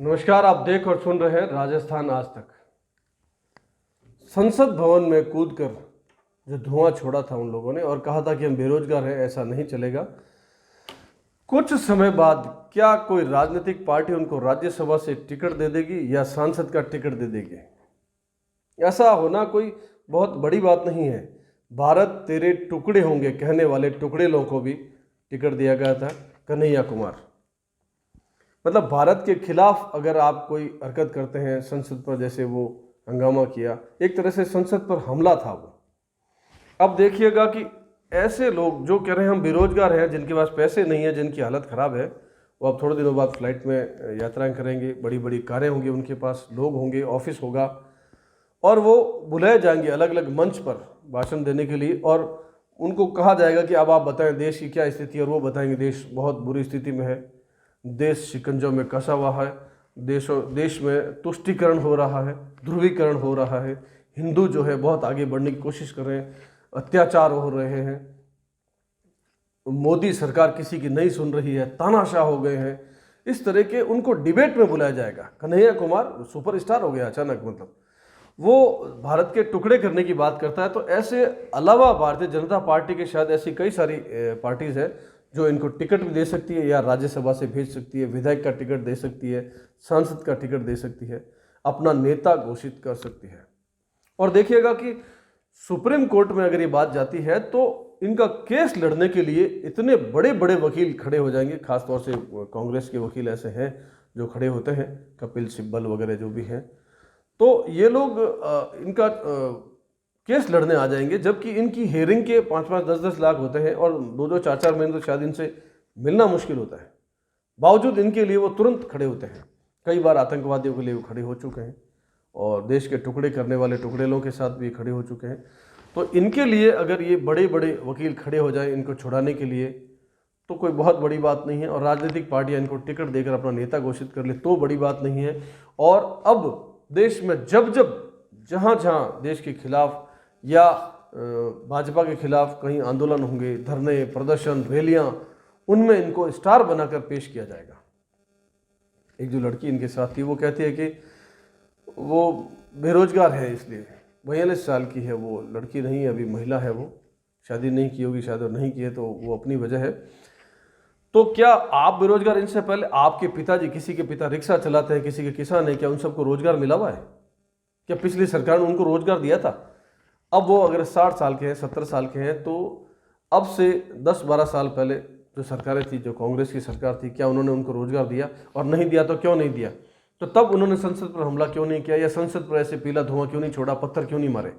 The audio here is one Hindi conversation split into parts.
नमस्कार। आप देख और सुन रहे हैं राजस्थान आज तक। संसद भवन में कूदकर जो धुआं छोड़ा था उन लोगों ने और कहा था कि हम बेरोजगार हैं, ऐसा नहीं चलेगा। कुछ समय बाद क्या कोई राजनीतिक पार्टी उनको राज्यसभा से टिकट दे देगी या सांसद का टिकट दे देगी? ऐसा होना कोई बहुत बड़ी बात नहीं है। भारत तेरे टुकड़े होंगे कहने वाले टुकड़ेलों को भी टिकट दिया गया था। कन्हैया कुमार मतलब भारत के खिलाफ अगर आप कोई हरकत करते हैं संसद पर, जैसे वो हंगामा किया, एक तरह से संसद पर हमला था वो। अब देखिएगा कि ऐसे लोग जो कह रहे हैं हम बेरोजगार हैं, जिनके पास पैसे नहीं है, जिनकी हालत ख़राब है, वो अब थोड़े दिनों बाद फ्लाइट में यात्राएं करेंगे, बड़ी बड़ी कारें होंगी, उनके पास लोग होंगे, ऑफिस होगा और वो बुलाए जाएंगे अलग अलग मंच पर भाषण देने के लिए और उनको कहा जाएगा कि अब आप बताएं देश की क्या स्थिति है, और वो बताएंगे देश बहुत बुरी स्थिति में है, देश शिकंजों में कसा हुआ है, देश में तुष्टीकरण हो रहा है, ध्रुवीकरण हो रहा है, हिंदू जो है बहुत आगे बढ़ने की कोशिश कर रहे हैं, अत्याचार हो रहे हैं, मोदी सरकार किसी की नहीं सुन रही है, तानाशाह हो गए हैं। इस तरह के उनको डिबेट में बुलाया जाएगा। कन्हैया कुमार सुपरस्टार हो गया अचानक, मतलब वो भारत के टुकड़े करने की बात करता है। तो ऐसे अलावा भारतीय जनता पार्टी के शायद ऐसी कई सारी पार्टीज है जो इनको टिकट भी दे सकती है या राज्यसभा से भेज सकती है, विधायक का टिकट दे सकती है, सांसद का टिकट दे सकती है, अपना नेता घोषित कर सकती है। और देखिएगा कि सुप्रीम कोर्ट में अगर ये बात जाती है तो इनका केस लड़ने के लिए इतने बड़े बड़े वकील खड़े हो जाएंगे। खासतौर से कांग्रेस के वकील ऐसे हैं जो खड़े होते हैं, कपिल सिब्बल वगैरह जो भी हैं, तो ये लोग इनका केस लड़ने आ जाएंगे, जबकि इनकी हेयरिंग के 5-5, 10-10 लाख होते हैं और 2-2, 4-4 महीने तो शायद इनसे मिलना मुश्किल होता है। बावजूद इनके लिए वो तुरंत खड़े होते हैं। कई बार आतंकवादियों के लिए वो खड़े हो चुके हैं और देश के टुकड़े करने वाले टुकड़ेलों के साथ भी खड़े हो चुके हैं। तो इनके लिए अगर ये बड़े बड़े वकील खड़े हो जाएं इनको छुड़ाने के लिए तो कोई बहुत बड़ी बात नहीं है, और राजनीतिक पार्टियां इनको टिकट देकर अपना नेता घोषित कर ले तो बड़ी बात नहीं है। और अब देश में जब जहाँ जहाँ देश के खिलाफ या भाजपा के खिलाफ कहीं आंदोलन होंगे, धरने, प्रदर्शन, रैलियां, उनमें इनको स्टार बनाकर पेश किया जाएगा। एक जो लड़की इनके साथ थी वो कहती है कि वो बेरोजगार है, इसलिए 42 साल की है वो, लड़की नहीं है, अभी महिला है, वो शादी नहीं की होगी शायद, और नहीं की है तो वो अपनी वजह है। तो क्या आप बेरोजगार, इनसे पहले आपके पिताजी, किसी के पिता रिक्शा चलाते हैं, किसी के किसान है, क्या उन सबको रोजगार मिला हुआ है? क्या पिछली सरकार ने उनको रोजगार दिया था? अब वो अगर 60 साल के हैं, 70 साल के हैं, तो अब से 10-12 साल पहले जो सरकारें थी, जो कांग्रेस की सरकार थी, क्या उन्होंने उनको रोजगार दिया? और नहीं दिया तो क्यों नहीं दिया? तो तब उन्होंने संसद पर हमला क्यों नहीं किया, या संसद पर ऐसे पीला धुआं क्यों नहीं छोड़ा, पत्थर क्यों नहीं मारे?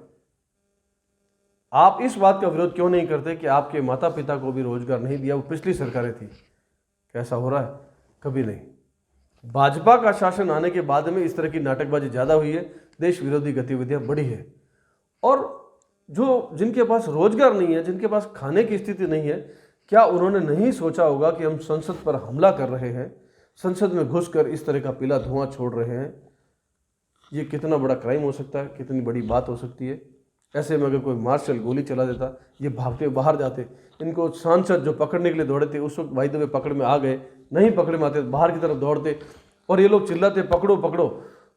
आप इस बात का विरोध क्यों नहीं करते कि आपके माता पिता को भी रोजगार नहीं दिया, वो पिछली सरकारें थी? कैसा हो रहा है? कभी नहीं। भाजपा का शासन आने के बाद में इस तरह की नाटकबाजी ज़्यादा हुई है, देश विरोधी गतिविधियां बढ़ी है। और जो जिनके पास रोजगार नहीं है, जिनके पास खाने की स्थिति नहीं है, क्या उन्होंने नहीं सोचा होगा कि हम संसद पर हमला कर रहे हैं, संसद में घुसकर इस तरह का पीला धुआं छोड़ रहे हैं, ये कितना बड़ा क्राइम हो सकता है, कितनी बड़ी बात हो सकती है? ऐसे में अगर कोई मार्शल गोली चला देता, ये भागते बाहर जाते, इनको सांसद जो पकड़ने के लिए दौड़े थे उस वक्त भाई दबे पकड़ में आ गए, नहीं पकड़ में आते बाहर की तरफ दौड़ते और ये लोग चिल्लाते पकड़ो पकड़ो,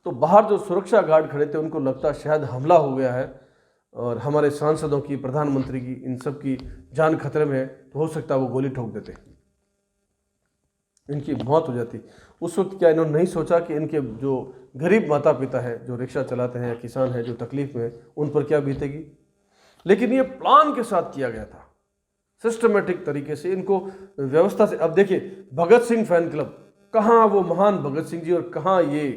तो बाहर जो सुरक्षा गार्ड खड़े थे उनको लगता शायद हमला हो गया है और हमारे सांसदों की, प्रधानमंत्री की, इन सब की जान खतरे में है, तो हो सकता है वो गोली ठोक देते, इनकी मौत हो जाती। उस वक्त क्या इन्होंने नहीं सोचा कि इनके जो गरीब माता पिता है, जो रिक्शा चलाते हैं, किसान हैं, जो तकलीफ में, उन पर क्या बीतेगी? लेकिन ये प्लान के साथ किया गया था, सिस्टमेटिक तरीके से, इनको व्यवस्था से। अब देखिए भगत सिंह फैन क्लब, कहाँ वो महान भगत सिंह जी और कहाँ ये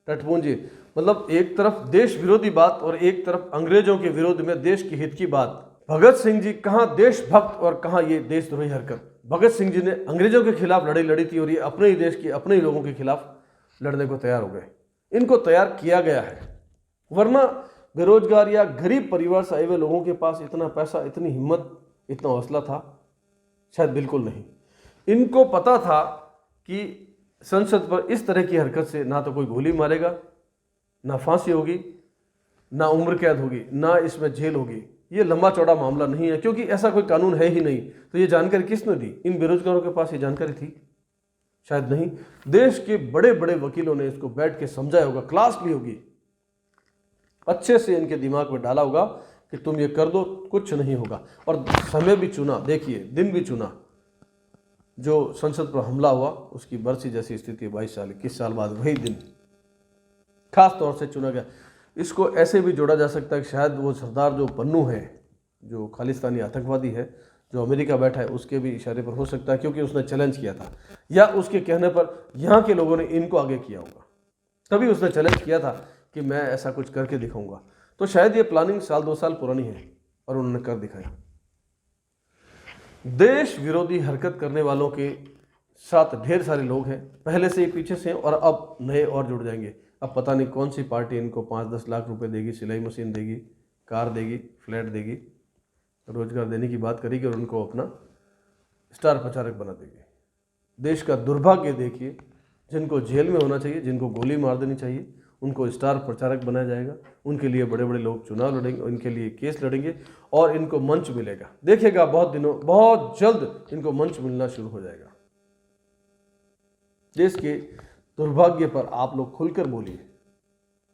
टटपूंजी। मतलब एक तरफ देश विरोधी बात और एक तरफ अंग्रेजों के विरोध में देश के हित की बात। भगत सिंह जी कहाँ देशभक्त और कहाँ ये देशद्रोही हरकत। भगत सिंह जी ने अंग्रेजों के खिलाफ लड़ाई लड़ी थी और ये अपने ही देश के, अपने ही लोगों के खिलाफ लड़ने को तैयार हो गए। इनको तैयार किया गया है, वरना बेरोजगार या गरीब परिवार से आए हुए लोगों के पास इतना पैसा, इतनी हिम्मत, इतना हौसला था? शायद बिल्कुल नहीं। इनको पता था कि संसद पर इस तरह की हरकत से ना तो कोई गोली मारेगा, ना फांसी होगी, ना उम्र कैद होगी, ना इसमें जेल होगी। ये लंबा चौड़ा मामला नहीं है, क्योंकि ऐसा कोई कानून है ही नहीं। तो ये जानकारी किसने दी? इन बेरोजगारों के पास ये जानकारी थी। शायद नहीं, देश के बड़े बड़े वकीलों ने इसको बैठ के समझाया होगा, क्लास ली होगी, अच्छे से इनके दिमाग में डाला होगा कि तुम ये कर दो, कुछ नहीं होगा। और समय भी चुना, देखिए दिन भी चुना। जो संसद पर हमला हुआ उसकी बरसी जैसी स्थिति 22 साल 21 साल बाद वही दिन खास तौर से चुना गया। इसको ऐसे भी जोड़ा जा सकता है कि शायद वो सरदार जो पन्नू है, जो खालिस्तानी आतंकवादी है, जो अमेरिका बैठा है, उसके भी इशारे पर हो सकता है, क्योंकि उसने चैलेंज किया था, या उसके कहने पर यहाँ के लोगों ने इनको आगे किया होगा, तभी उसने चैलेंज किया था कि मैं ऐसा कुछ करके दिखाऊंगा। तो शायद ये प्लानिंग साल 2 साल पुरानी है और उन्होंने कर दिखाया। देश विरोधी हरकत करने वालों के साथ ढेर सारे लोग हैं, पहले से ही पीछे से हैं और अब नए और जुड़ जाएंगे। अब पता नहीं कौन सी पार्टी इनको 5-10 लाख रुपए देगी, सिलाई मशीन देगी, कार देगी, फ्लैट देगी, रोजगार देने की बात करेगी और उनको अपना स्टार प्रचारक बना देगी। देश का दुर्भाग्य देखिए, जिनको जेल में होना चाहिए, जिनको गोली मार देनी चाहिए, उनको स्टार प्रचारक बनाया जाएगा। उनके लिए बड़े बड़े लोग चुनाव लड़ेंगे, उनके लिए केस लड़ेंगे और इनको मंच मिलेगा। देखिएगा बहुत जल्द इनको मंच मिलना शुरू हो जाएगा। देश के दुर्भाग्य पर आप लोग खुलकर बोलिए,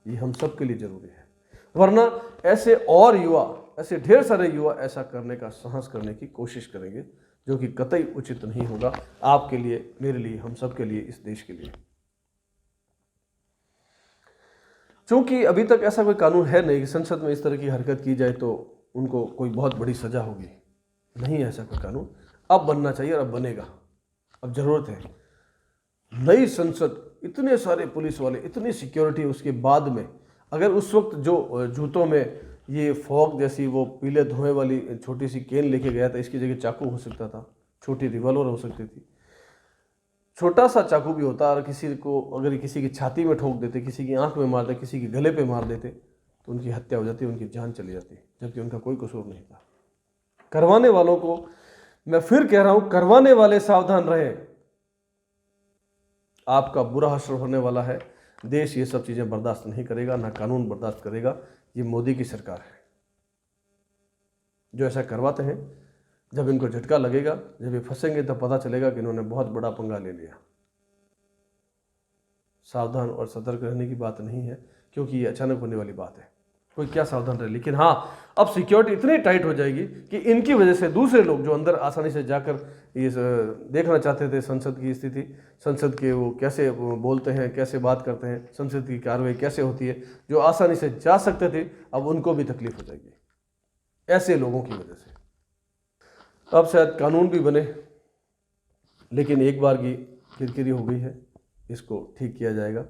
ये हम सब के लिए जरूरी है, वरना ऐसे और युवा, ऐसे ढेर सारे युवा ऐसा करने का साहस करने की कोशिश करेंगे, जो कि कतई उचित नहीं होगा आपके लिए, मेरे लिए, हम सब के लिए, इस देश के लिए। चूंकि अभी तक ऐसा कोई कानून है नहीं कि संसद में इस तरह की हरकत की जाए तो उनको कोई बहुत बड़ी सजा होगी, नहीं है ऐसा कोई कानून। अब बनना चाहिए और अब बनेगा, अब जरूरत है। नई संसद, इतने सारे पुलिस वाले, इतनी सिक्योरिटी, उसके बाद में अगर उस वक्त जो जूतों में ये फॉग जैसी वो पीले धुएं वाली छोटी सी केन लेके गया था, इसकी जगह चाकू हो सकता था, छोटी रिवॉल्वर हो सकती थी, छोटा सा चाकू भी होता, और किसी को अगर किसी की छाती में ठोक देते, किसी की आंख में मार देते, किसी के गले पे मार देते, तो उनकी हत्या हो जाती, उनकी जान चली जाती, जबकि उनका कोई कसूर नहीं था। करवाने वालों को मैं फिर कह रहा हूं, करवाने वाले सावधान रहें, आपका बुरा असर होने वाला है। देश ये सब चीजें बर्दाश्त नहीं करेगा, ना कानून बर्दाश्त करेगा। ये मोदी की सरकार है जो ऐसा करवाते हैं। जब इनको झटका लगेगा, जब ये फंसेंगे, तब पता चलेगा कि इन्होंने बहुत बड़ा पंगा ले लिया। सावधान और सतर्क रहने की बात नहीं है, क्योंकि ये अचानक होने वाली बात है, कोई क्या सावधान रहे। लेकिन हाँ, अब सिक्योरिटी इतनी टाइट हो जाएगी कि इनकी वजह से दूसरे लोग जो अंदर आसानी से जाकर ये देखना चाहते थे संसद की स्थिति, संसद के वो कैसे बोलते हैं, कैसे बात करते हैं, संसद की कार्रवाई कैसे होती है, जो आसानी से जा सकते थे, अब उनको भी तकलीफ हो जाएगी ऐसे लोगों की वजह से। अब शायद कानून भी बने, लेकिन एक बार की किरकिरी हो गई है, इसको ठीक किया जाएगा।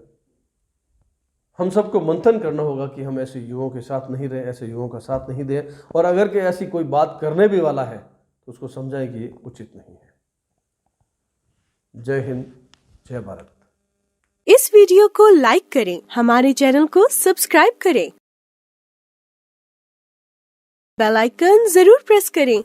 हम सबको मंथन करना होगा कि हम ऐसे युवाओं के साथ नहीं रहें, ऐसे युवाओं का साथ नहीं दें, और अगर के ऐसी कोई बात करने भी वाला है तो उसको समझाएं कि ये उचित नहीं है। जय हिंद, जय भारत। इस वीडियो को लाइक करें, हमारे चैनल को सब्सक्राइब करें, बेल आइकन जरूर प्रेस करें